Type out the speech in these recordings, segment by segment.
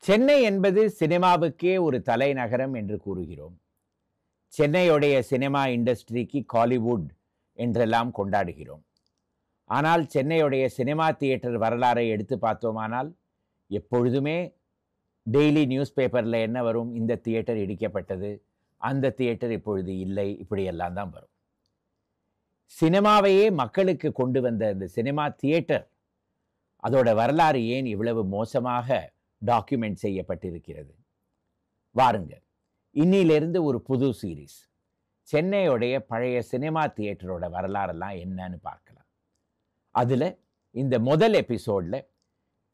சென்னை என்பது சினிமாவுக்கே ஒரு தலைநகரம் என்று கூறுகிறோம். சென்னையுடைய சினிமா இண்டஸ்ட்ரிக்கு காலிவுட் என்றெல்லாம் கொண்டாடுகிறோம். ஆனால் சென்னையுடைய சினிமா தியேட்டர் வரலாறை எடுத்து பார்த்தோமானால் எப்பொழுதுமே டெய்லி நியூஸ் பேப்பரில் என்ன வரும்? இந்த தியேட்டர் இடிக்கப்பட்டது, அந்த தியேட்டர் இப்பொழுது இல்லை, இப்படியெல்லாம் தான் வரும். சினிமாவையே மக்களுக்கு கொண்டு வந்த இந்த சினிமா தியேட்டர் அதோட வரலாறு ஏன் இவ்வளவு மோசமாக டாக்குமெண்ட் செய்யப்பட்டிருக்கிறது? வாருங்க, இன்னிலிருந்து ஒரு புது சீரீஸ், சென்னையுடைய பழைய சினிமா தியேட்டரோட வரலாறெல்லாம் என்னன்னு பார்க்கலாம். அதில் இந்த முதல் எபிசோடில்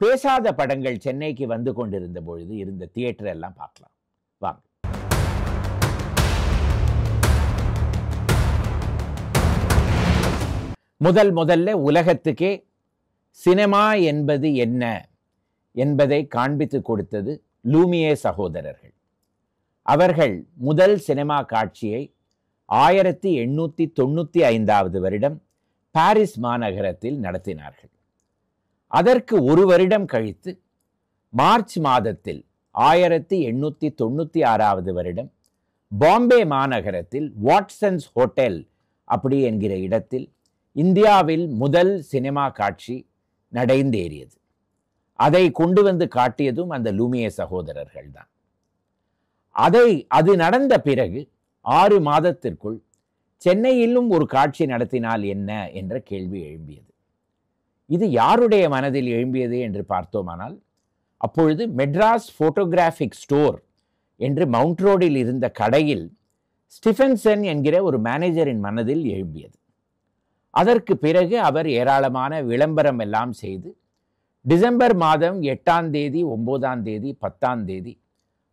பேசாத படங்கள் சென்னைக்கு வந்து கொண்டிருந்த பொழுது இருந்த தியேட்டர் எல்லாம் பார்க்கலாம். வாங்க. முதல்ல உலகத்துக்கே சினிமா என்பது என்ன என்பதை காண்பித்து கொடுத்தது லூமியே சகோதரர்கள். அவர்கள் முதல் சினிமா காட்சியை 1895 வருடம் பாரிஸ் மாநகரத்தில் நடத்தினார்கள். அதற்கு ஒரு வருடம் கழித்து மார்ச் மாதத்தில் 1896 வருடம் பாம்பே மாநகரத்தில் வாட்சன்ஸ் ஹோட்டல் அப்படி என்கிற இடத்தில் இந்தியாவில் முதல் சினிமா காட்சி நடைந்தேறியது. அதை கொண்டு வந்து காட்டியதும் அந்த லூமியே சகோதரர்கள் தான். அது நடந்த பிறகு 6 மாதத்திற்குள் சென்னையிலும் ஒரு காட்சி நடத்தினால் என்ன என்ற கேள்வி எழும்பியது. இது யாருடைய மனதில் எழும்பியது என்று பார்த்தோமானால், அப்பொழுது மெட்ராஸ் போட்டோகிராஃபிக் ஸ்டோர் என்று மவுண்ட் ரோடில் இருந்த கடையில் ஸ்டிஃபன்சன் என்கிற ஒரு மேனேஜரின் மனதில் எழும்பியது. அதற்கு பிறகு அவர் ஏராளமான விளம்பரம் எல்லாம் செய்து டிசம்பர் மாதம் 8ஆம் தேதி 9ஆம் தேதி 10ஆம் தேதி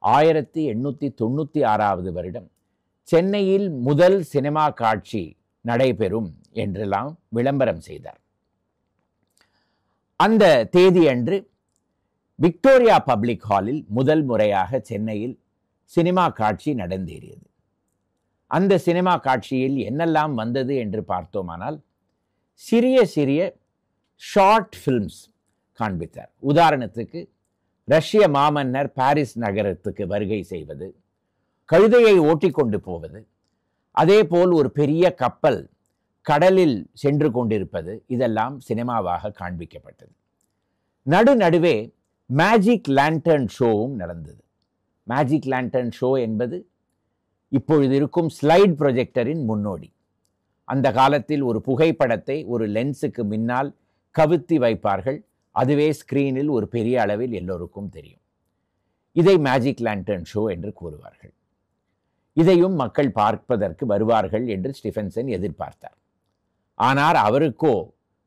1896 வருடம் சென்னையில் முதல் சினிமா காட்சி நடைபெறும் என்றெல்லாம் விளம்பரம் செய்தார். அந்த தேதி அன்று விக்டோரியா பப்ளிக் ஹாலில் முதல் முறையாக சென்னையில் சினிமா காட்சி நடந்தேறியது. அந்த சினிமா காட்சியில் என்னெல்லாம் வந்தது என்று பார்த்தோமானால், சிறிய சிறிய ஷார்ட் ஃபில்ம்ஸ் காண்பித்தார். உதாரணத்துக்கு, ரஷ்ய மாமன்னர் பாரிஸ் நகரத்துக்கு வருகை செய்வது, கழுதையை ஓட்டிக்கொண்டு போவது, அதே போல் ஒரு பெரிய கப்பல் கடலில் சென்று கொண்டிருப்பது, இதெல்லாம் சினிமாவாக காண்பிக்கப்பட்டது. நடுவே மேஜிக் லேண்டர்ன் ஷோவும் நடந்தது. மேஜிக் லேண்டர்ன் ஷோ என்பது இப்பொழுது இருக்கும் ஸ்லைட் ப்ரொஜெக்டரின் முன்னோடி. அந்த காலத்தில் ஒரு புகைப்படத்தை ஒரு லென்ஸுக்கு முன்னால் கவுத்தி வைப்பார்கள். அதுவே ஸ்கிரீனில் ஒரு பெரிய அளவில் எல்லோருக்கும் தெரியும். இதை மேஜிக் லேண்டர்ன் ஷோ என்று கூறுவார்கள். இதையும் மக்கள் பார்ப்பதற்கு வருவார்கள் என்று ஸ்டிஃபன்சன் எதிர்பார்த்தார். ஆனால் அவருக்கோ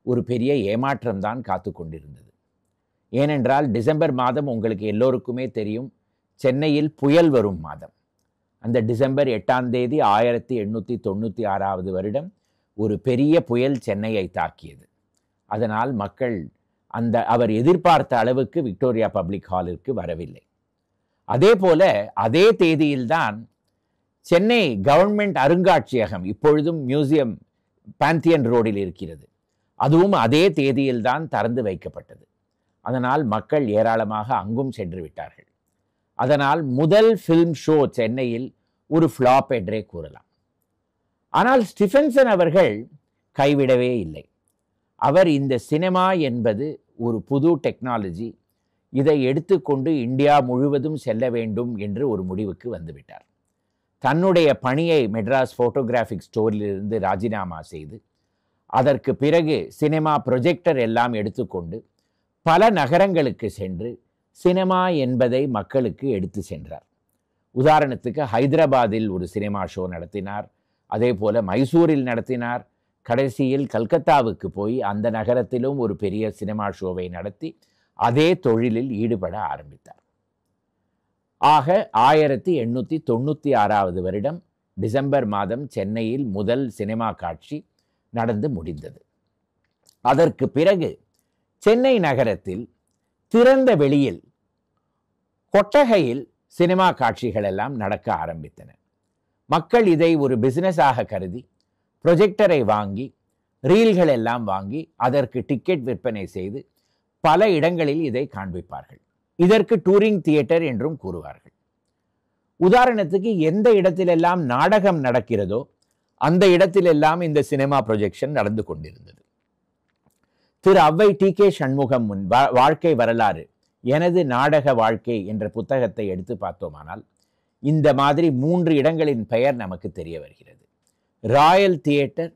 ஒரு பெரிய ஏமாற்றம்தான் காத்து கொண்டிருந்தது. ஏனென்றால் டிசம்பர் மாதம் உங்களுக்கு எல்லோருக்குமே தெரியும், சென்னையில் புயல் வரும் மாதம். அந்த டிசம்பர் 8ஆம் தேதி 1896 வருடம் ஒரு பெரிய புயல் சென்னையை தாக்கியது. அதனால் மக்கள் அவர் எதிர்பார்த்த அளவுக்கு விக்டோரியா பப்ளிக் ஹாலிற்கு வரவில்லை. அதே போல அதே தேதியில்தான் சென்னை கவர்மெண்ட் அருங்காட்சியகம், இப்பொழுதும் மியூசியம் பாந்தியன் ரோடில் இருக்கிறது, அதுவும் அதே தேதியில்தான் திறந்து வைக்கப்பட்டது. அதனால் மக்கள் ஏராளமாக அங்கும் சென்று விட்டார்கள். அதனால் முதல் ஃபில்ம் ஷோ சென்னையில் ஒரு ஃப்ளாப் என்றே கூறலாம். ஆனால் ஸ்டிஃபன்சன் அவர்கள் கைவிடவே இல்லை. அவர் இந்த சினிமா என்பது ஒரு புது டெக்னாலஜி, இதை எடுத்துக்கொண்டு இந்தியா முழுவதும் செல்ல வேண்டும் என்று ஒரு முடிவுக்கு வந்துவிட்டார். தன்னுடைய பணியை மெட்ராஸ் போட்டோகிராஃபிக் ஸ்டோரிலிருந்து ராஜினாமா செய்து அதற்கு பிறகு சினிமா ப்ரொஜெக்டர் எல்லாம் எடுத்துக்கொண்டு பல நகரங்களுக்கு சென்று சினிமா என்பதை மக்களுக்கு எடுத்து சென்றார். உதாரணத்துக்கு ஹைதராபாத்தில் ஒரு சினிமா ஷோ நடத்தினார், அதே போல மைசூரில் நடத்தினார், கடைசியில் கல்கத்தாவுக்கு போய் அந்த நகரத்திலும் ஒரு பெரிய சினிமா ஷோவை நடத்தி அதே தொழிலில் ஈடுபட ஆரம்பித்தார். ஆக 1896 வருடம் டிசம்பர் மாதம் சென்னையில் முதல் சினிமா காட்சி நடந்து முடிந்தது. அதற்கு பிறகு சென்னை நகரத்தில் திறந்த வெளியில் கொட்டகையில் சினிமா காட்சிகள் எல்லாம் நடக்க ஆரம்பித்தன. மக்கள் இதை ஒரு பிசினஸாக கருதி ப்ரொஜெக்டரை வாங்கி, ரீல்கள் எல்லாம் வாங்கி அதற்கு டிக்கெட் விற்பனை செய்து பல இடங்களில் இதை காண்பிப்பார்கள். இதற்கு டூரிங் தியேட்டர் என்றும் கூறுவார்கள். உதாரணத்துக்கு எந்த இடத்திலெல்லாம் நாடகம் நடக்கிறதோ அந்த இடத்திலெல்லாம் இந்த சினிமா ப்ரொஜெக்ஷன் நடந்து கொண்டிருந்தது. திரு ஔவை டி.கே. சண்முகம் முன் வாழ்க்கை வரலாறு எனது நாடக வாழ்க்கை என்ற புத்தகத்தை எடுத்து பார்த்தோமானால் இந்த மாதிரி 3 இடங்களின் பெயர் நமக்கு தெரிய வருகிறது. Royal theatre,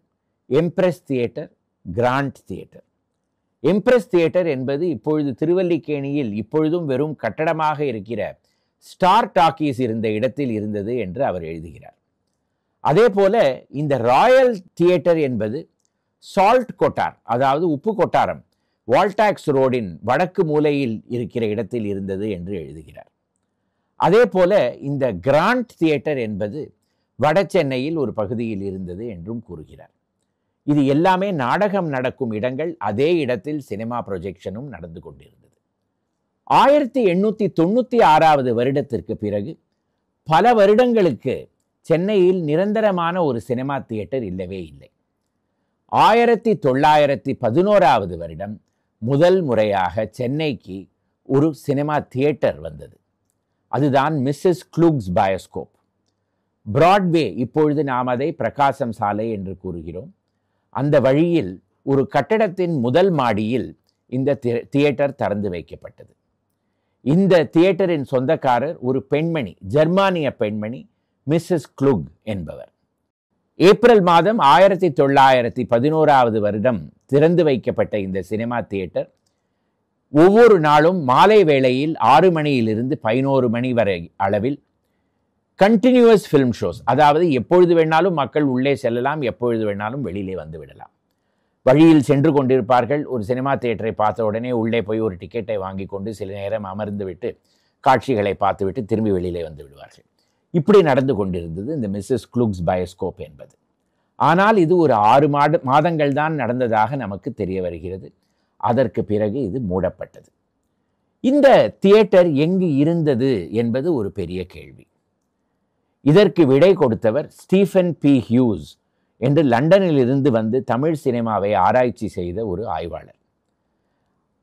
empress theatre, grand theatre. Empress theatre என்பது இப்பொழுது திருவல்லிக்கேணியில் இப்பொழுதும் வெறும் கட்டடமாக இருக்கிற ஸ்டார் டாக்கீஸ் இருந்த இடத்தில் இருந்தது என்று அவர் எழுதுகிறார். அதே போல இந்த ராயல் தியேட்டர் என்பது சால்ட் கொட்டார், அதாவது உப்பு கொட்டாரம், வால்டாக்ஸ் ரோடின் வடக்கு மூலையில் இருக்கிற இடத்தில் இருந்தது என்று எழுதுகிறார். அதே போல இந்த கிராண்ட் தியேட்டர் என்பது வட சென்னையில் ஒரு பகுதியில் இருந்தது என்றும் கூறுகிறார். இது எல்லாமே நாடகம் நடக்கும் இடங்கள். அதே இடத்தில் சினிமா ப்ரொஜெக்ஷனும் நடந்து கொண்டிருந்தது. 1896 வருடத்திற்கு பிறகு பல வருடங்களுக்கு சென்னையில் நிரந்தரமான ஒரு சினிமா தியேட்டர் இல்லவே இல்லை. 1911 வருடம் முதல் முறையாக சென்னைக்கு ஒரு சினிமா தியேட்டர் வந்தது. அதுதான் மிஸ்ஸஸ் க்ளூக்ஸ் பயோஸ்கோப். பிராட்வே, இப்பொழுது நாம் அதை பிரகாசம் சாலை என்று கூறுகிறோம். அந்த வழியில் ஒரு கட்டடத்தின் முதல் மாடியில் இந்த தியேட்டர் திறந்து வைக்கப்பட்டது. இந்த தியேட்டரின் சொந்தக்காரர் ஒரு பெண்மணி, ஜெர்மானிய பெண்மணி, மிஸ்ஸஸ் க்ளூக் என்பவர். ஏப்ரல் மாதம் 1911 வருடம் திறந்து வைக்கப்பட்ட இந்த சினிமா தியேட்டர் ஒவ்வொரு நாளும் மாலை வேளையில் 6 மணியிலிருந்து 11 மணி வரை அளவில் கண்டினியூவஸ் ஃபிலிம் ஷோஸ், அதாவது எப்பொழுது வேணாலும் மக்கள் உள்ளே செல்லலாம், எப்பொழுது வேணாலும் வெளியிலே வந்து விடலாம். வழியில் சென்று கொண்டிருப்பார்கள். ஒரு சினிமா தியேட்டரை பார்த்த உடனே உள்ளே போய் ஒரு டிக்கெட்டை வாங்கி கொண்டு சில நேரம் அமர்ந்து விட்டு காட்சிகளை பார்த்துவிட்டு திரும்பி வெளியிலே வந்து விடுவார்கள். இப்படி நடந்து கொண்டிருந்தது இந்த மிஸ்ஸஸ் க்ளூக்ஸ் பயோஸ்கோப் என்பது. ஆனால் இது ஒரு 6 மாதங்கள் தான் நடந்ததாக நமக்கு தெரிய வருகிறது. அதற்கு பிறகு இது மூடப்பட்டது. இந்த தியேட்டர் எங்கு இருந்தது என்பது ஒரு பெரிய கேள்வி. இதற்கு விடை கொடுத்தவர் ஸ்டீஃபன் பி. ஹியூஸ் என்று லண்டனில் இருந்து வந்து தமிழ் சினிமாவை ஆராய்ச்சி செய்த ஒரு ஆய்வாளர்.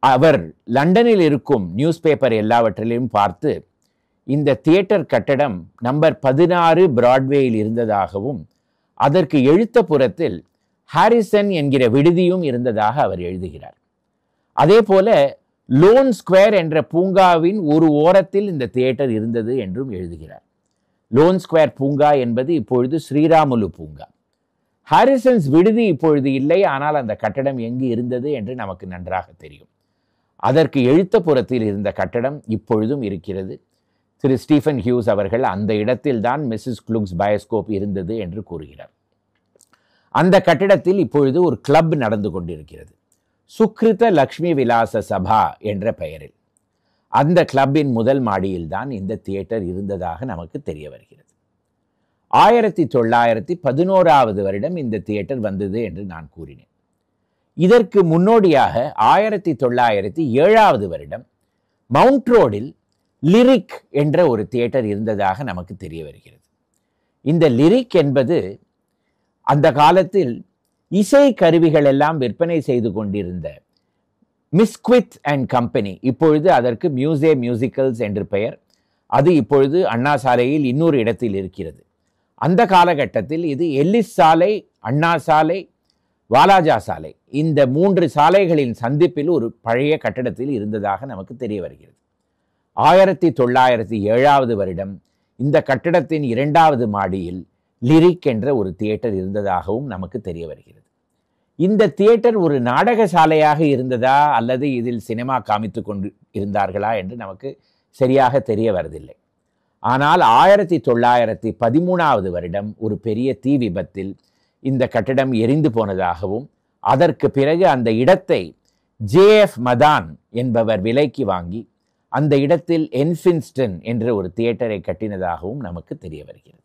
அவர் லண்டனில் இருக்கும் நியூஸ் பேப்பர் எல்லாவற்றிலையும் பார்த்து இந்த தியேட்டர் கட்டடம் நம்பர் 16 பிராட்வேயில் இருந்ததாகவும் அதற்கு எழுத்த புறத்தில் ஹாரிசன் என்கிற விடுதியும் இருந்ததாக அவர் எழுதுகிறார். அதே போல லோன் ஸ்கொயர் என்ற பூங்காவின் ஒரு ஓரத்தில் இந்த தியேட்டர் இருந்தது என்றும் எழுதுகிறார். லோன் ஸ்கொயர் பூங்கா என்பது இப்பொழுது ஸ்ரீராமுலு பூங்கா. ஹாரிசன்ஸ் விடுதி இப்பொழுது இல்லை, ஆனால் அந்த கட்டடம் எங்கு இருந்தது என்று நமக்கு நன்றாக தெரியும். அதற்கு எழுத்த புறத்தில் இருந்த கட்டடம் இப்பொழுதும் இருக்கிறது. திரு ஸ்டீஃபன் ஹியூஸ் அவர்கள் அந்த இடத்தில்தான் மிஸ்ஸஸ் க்ளூக்ஸ் பயோஸ்கோப் இருந்தது என்று கூறுகிறார். அந்த கட்டிடத்தில் இப்பொழுது ஒரு கிளப் நடந்து கொண்டிருக்கிறது, சுக்ரித லக்ஷ்மி விலாச சபா என்ற பெயரில். அந்த கிளப்பின் முதல் மாடியில் தான் இந்த தியேட்டர் இருந்ததாக நமக்கு தெரிய வருகிறது. 1911 வருடம் இந்த தியேட்டர் வந்தது என்று நான் கூறினேன். இதற்கு முன்னோடியாக 1907 வருடம் மவுண்ட் ரோடில் லிரிக் என்ற ஒரு தியேட்டர் இருந்ததாக நமக்கு தெரிய வருகிறது. இந்த லிரிக் என்பது அந்த காலத்தில் இசை கருவிகள் எல்லாம் விற்பனை செய்து கொண்டிருந்த மிஸ்குவித் அண்ட் கம்பெனி, இப்பொழுது அதற்கு மியூசே மியூசிக்கல்ஸ் என்று பெயர். அது இப்பொழுது அண்ணா சாலையில் இன்னொரு இடத்தில் இருக்கிறது. அந்த காலகட்டத்தில் இது எல்லிஸ் சாலை, அண்ணா சாலை, வாலாஜா சாலை, இந்த 3 சாலைகளின் சந்திப்பில் ஒரு பழைய கட்டடத்தில் இருந்ததாக நமக்கு தெரிய வருகிறது. 1907 வருடம் இந்த கட்டடத்தின் 2வது மாடியில் லிரிக் என்ற ஒரு தியேட்டர் இருந்ததாகவும் நமக்கு தெரிய வருகிறது. இந்த தியேட்டர் ஒரு நாடக சாலையாக இருந்ததா அல்லது இதில் சினிமா காமித்து கொண்டு இருந்தார்களா என்று நமக்கு சரியாக தெரிய வரதில்லை. ஆனால் 1913 வருடம் ஒரு பெரிய தீ விபத்தில் இந்த கட்டடம் எரிந்து போனதாகவும் அதற்கு பிறகு அந்த இடத்தை ஜே.எஃப். மதான் என்பவர் விலைக்கு வாங்கி அந்த இடத்தில் என்ஃபின்ஸ்டன் என்ற ஒரு தியேட்டரை கட்டினதாகவும் நமக்கு தெரிய வருகிறது.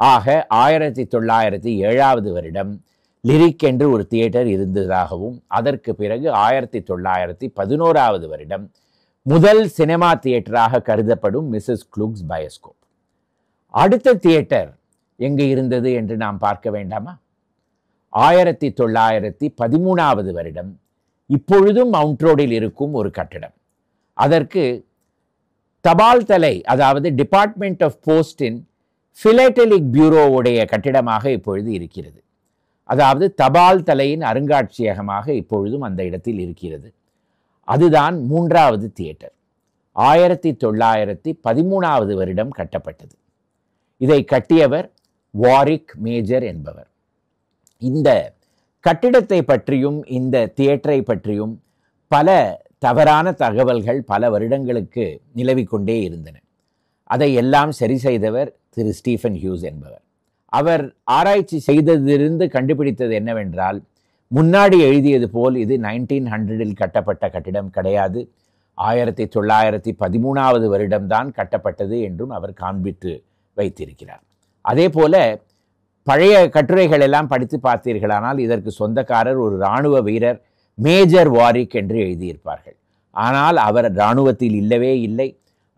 ஆக 1907 வருடம் லிரிக் என்று ஒரு தியேட்டர் இருந்ததாகவும் அதற்கு பிறகு 1911 வருடம் முதல் சினிமா தியேட்டராக கருதப்படும் மிஸ்ஸஸ் க்ளூக்ஸ் பயோஸ்கோப். அடுத்த தியேட்டர் எங்கு இருந்தது என்று நாம் பார்க்க வேண்டாமா? 1913 வருடம் இப்பொழுதும் மவுண்ட் ரோடில் இருக்கும் ஒரு கட்டடம். அதற்கு தபால் தலை, அதாவது டிபார்ட்மெண்ட் ஆஃப் போஸ்டின் பிலேட்டலிக் பியூரோவுடைய கட்டிடமாக இப்பொழுது இருக்கிறது. அதாவது தபால் தலையின் அருங்காட்சியகமாக இப்பொழுதும் அந்த இடத்தில் இருக்கிறது. அதுதான் 3வது தியேட்டர். 1913 வருடம் கட்டப்பட்டது. இதை கட்டியவர் வாரிக் மேஜர் என்பவர். இந்த கட்டிடத்தை பற்றியும் இந்த தியேட்டரை பற்றியும் பல தவறான தகவல்கள் பல வருடங்களுக்கு நிலவிக்கொண்டே இருந்தன. அதை எல்லாம் சரி செய்தவர் திரு ஸ்டீஃபன் ஹியூஸ் என்பவர். அவர் ஆராய்ச்சி செய்ததிலிருந்து கண்டுபிடித்தது என்னவென்றால், முன்னாடி எழுதியது போல் இது 1900 கட்டப்பட்ட கட்டிடம் கிடையாது, 1913 வருடம்தான் கட்டப்பட்டது என்றும் அவர் காண்பித்து வைத்திருக்கிறார். அதே போல பழைய கட்டுரைகள் எல்லாம் படித்து பார்த்தீர்களானால் இதற்கு சொந்தக்காரர் ஒரு இராணுவ வீரர் மேஜர் வாரிக் என்று எழுதியிருப்பார்கள். ஆனால் அவர் இராணுவத்தில் இல்லவே இல்லை.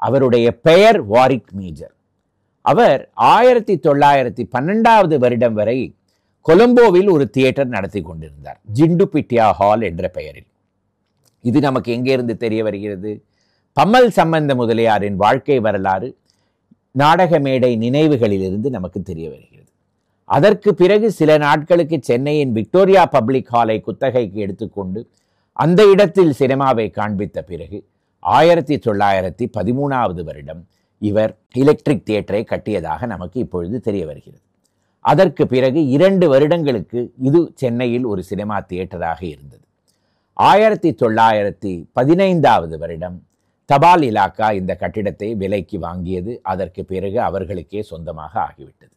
அவருடைய பெயர் வாரிக் மேஜர். அவர் 1912 வருடம் வரை கொலம்போவில் ஒரு தியேட்டர் நடத்தி கொண்டிருந்தார், ஜிண்டுபிட்டியா ஹால் என்ற பெயரில். இது நமக்கு எங்கிருந்து தெரிய வருகிறது? பம்மல் சம்பந்த முதலியாரின் வாழ்க்கை வரலாறு, நாடக மேடை நினைவுகளிலிருந்து நமக்கு தெரிய வருகிறது. அதற்கு பிறகு சில நாட்களுக்கு சென்னையின் விக்டோரியா பப்ளிக் ஹாலை குத்தகைக்கு எடுத்துக்கொண்டு அந்த இடத்தில் சினிமாவை காண்பித்த பிறகு 1913 வருடம் இவர் எலக்ட்ரிக் தியேட்டரை கட்டியதாக நமக்கு இப்பொழுது தெரிய வருகிறது. அதற்கு பிறகு 2 வருடங்களுக்கு இது சென்னையில் ஒரு சினிமா தியேட்டராக இருந்தது. 1915 வருடம் தபால் இலாக்கா இந்த கட்டிடத்தை விலைக்கு வாங்கியது. அதற்கு பிறகு அவர்களுக்கே சொந்தமாக ஆகிவிட்டது.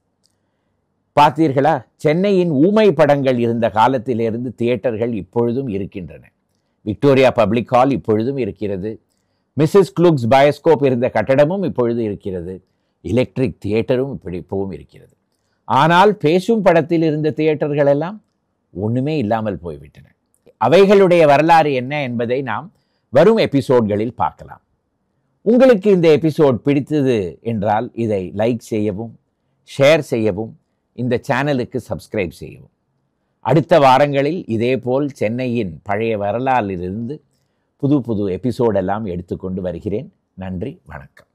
பார்த்தீர்களா, சென்னையின் ஊமை படங்கள் இருந்த காலத்திலிருந்து தியேட்டர்கள் இப்பொழுதும் இருக்கின்றன. விக்டோரியா பப்ளிக் ஹால் இப்பொழுதும் இருக்கிறது. மிஸ்ஸஸ் குளுக்ஸ் பயோஸ்கோப் இருந்த கட்டடமும் இப்பொழுது இருக்கிறது. எலக்ட்ரிக் தியேட்டரும் இப்பவும் இருக்கிறது. ஆனால் பேசும் படத்தில் இருந்த தியேட்டர்கள் எல்லாம் ஒண்ணுமே இல்லாமல் போய்விட்டன. அவைகளுடைய வரலாறு என்ன என்பதை நாம் வரும் எபிசோட்களில் பார்க்கலாம். உங்களுக்கு இந்த எபிசோட் பிடித்தது என்றால் இதை லைக் செய்யவும், ஷேர் செய்யவும், இந்த சேனலுக்கு சப்ஸ்கிரைப் செய்யவும். அடுத்த வாரங்களில் இதேபோல் சென்னையின் பழைய வரலாறிலிருந்து புது புது எபிசோடெல்லாம் எடுத்துக்கொண்டு வருகிறேன். நன்றி, வணக்கம்.